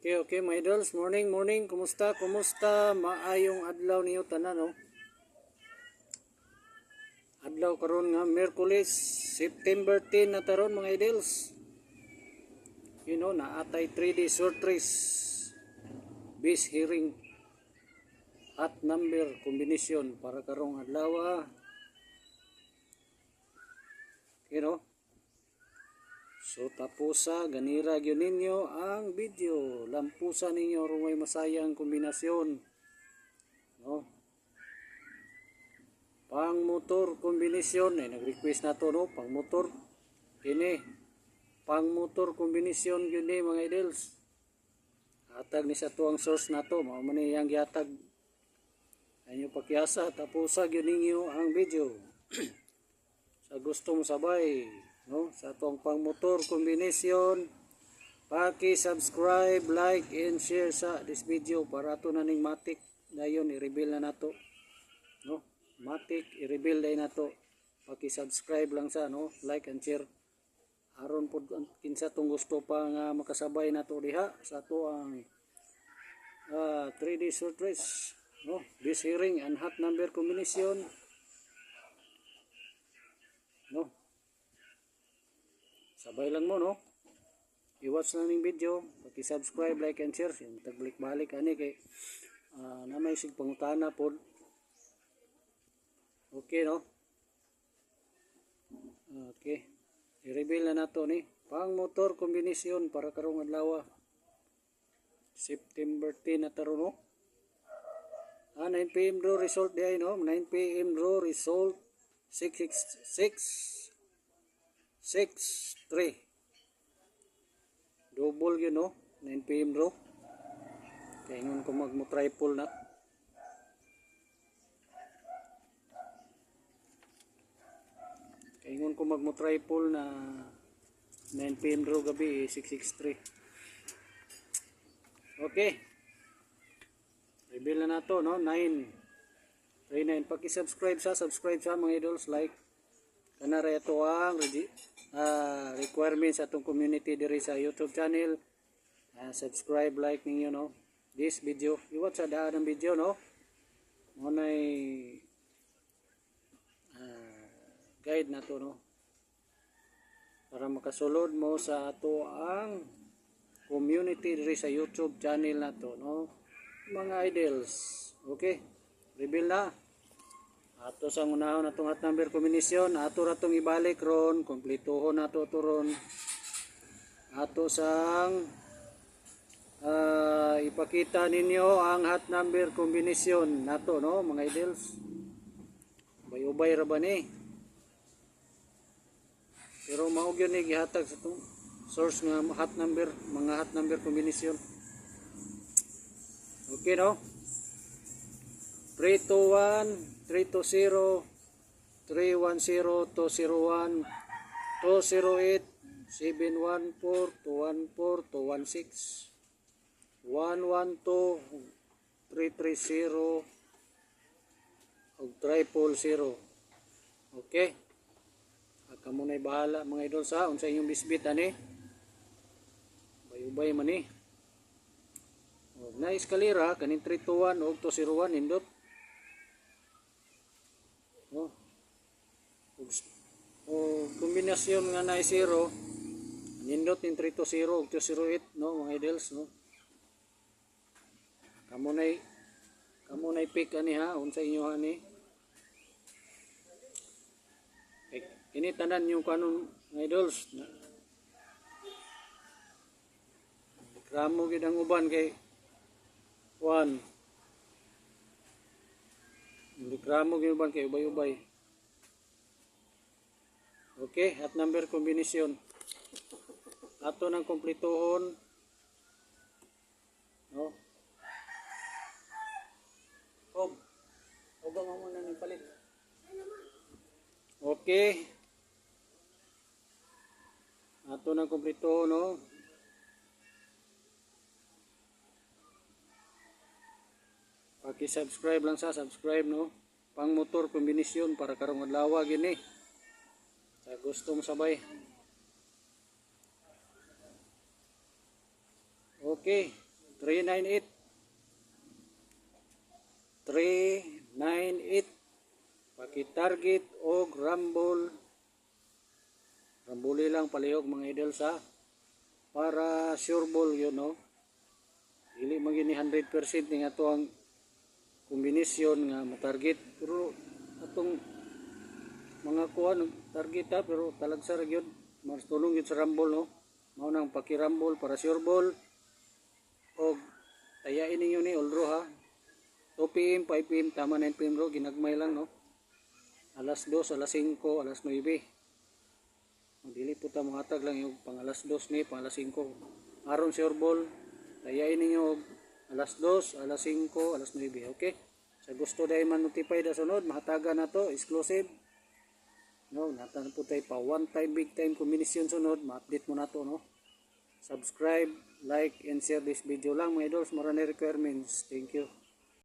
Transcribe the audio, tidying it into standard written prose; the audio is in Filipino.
Okay, okay, my idols. Morning, morning. Kumusta? Kumusta? Maayong adlaw niyo tanan, no? Adlaw karon nga Miyerkules, September 10 na taron, mga idols. Naatay 3D surprise. Base hearing at number combination para karong adlaw. So tapusa, ganira gyud ninyo ang video. Lampusa ninyo rumay masayang kombinasyon. No? Pang motor kombinasyon, nag-request na to, no? Pang motor. Ini pang motor kombinasyon gyud ni, mga idols. Hatag ni sa tuang source na to, mao man yang gihatag. Anyo pakiasa, tapusa gyud ninyo ang video. Sa gustong sabay, no, sa atong pang motor combination, paki-subscribe, like and share sa this video para ato na ning matik dayon i-reveal na nato, no? Matik i-reveal day nato. Paki-subscribe lang sa, no, like and share aron pud kinsa tong gusto pa nga makasabay nato diha sa ato ang 3D surprise, no, this hearing and hot number combination, no. Sabay lang mo, no? I-watch lang ng video, paki-subscribe, like and share. Tagbalik-balik ani kay na may sig pangutana pod. Okay, no? Okay. I-reveal na nato ni pang motor combination para karong adlaw. September 10 na taron, no? 9 PM draw result di ay, no? 9 PM draw result 663. Double yun, no? 9 PM draw. Kaingon ko mag-triple na. Kaingon ko mag-triple na 9 PM draw gabi, 663. Okay. Reveal na nato, no? 939. Paki-subscribe sa mga idols, like. Kanara ito ang requirements sa atong community diri sa YouTube channel. Subscribe, like ninyo, no, this video. I-watch sa daan ng video, no. Munay guide na to, no, para makasulod mo sa ato ang community diri sa YouTube channel na to, no, mga idols. Okay, reveal na. Ato sa unahon atong hot number combination, ato ratong ibalik ron, kumplituhon nato to ron. Ato sang ipakita ninyo ang hot number combination nato, no, mga idols. Ubay-ubay ra ba ni? Pero mao gyud ni gihatag sa tong source nga hot number, mga hot number combination. Okay, no? 321 320 310 201 208 714 214 216 112 330 ug 000. Okay, kamo nay bahala, mga idol, sa unsa inyong bisbit ani. Ubay-ubay man ni. Na eskalera kaning 321 ug 201 indot. O kombinasyon nga na 0, nindot ning 320 ug 208, no, mga idols, no. Kamo nay pick ani, ha, unsa inyo ani. Ini tanan yung kanon, mga idols. Kramo gid ang uban kay 1. Hindi kramo gid uban kay ubay-ubay. Okay, at number combination. Ato nang kumplituhon, no. Oga mo muna ng palit. Okay. Ato nang kumplituhon, no. Paki-subscribe lang sa, subscribe, no. Pang motor combination para karong adlaw gini. Sa gustong sabay. Okay, 398. 398. Paki-target og rumble. Rambuli lang palihog mga idol sa para sure ball yun, no? Dili magini 100% ni ato ang kombinasyon nga matarget, pero atong mga kuan target ha, pero talagsa ra gyud mas tulong gyud sa rumble, no? Mao nang paki-rumble para sure ball. Og tayain ninyo ni Ulro ha. 2 PM, 5 PM, tama 9 PM ro, ginagmay lang, no? Alas 2, alas 5, alas 9. Dili po ta mohatag lang yung pang alas 2 ni, pang alas 5. Aron sure ball, tayain ninyo og alas 2, alas 5, alas 9, okay? Sa gusto dahil man-notify na sunod, mahatagan na to, exclusive. No, natan po tayo pa one time, big time combination sunod, ma-update mo na to, no? Subscribe, like, and share this video lang mga idols, marami requirements. Thank you.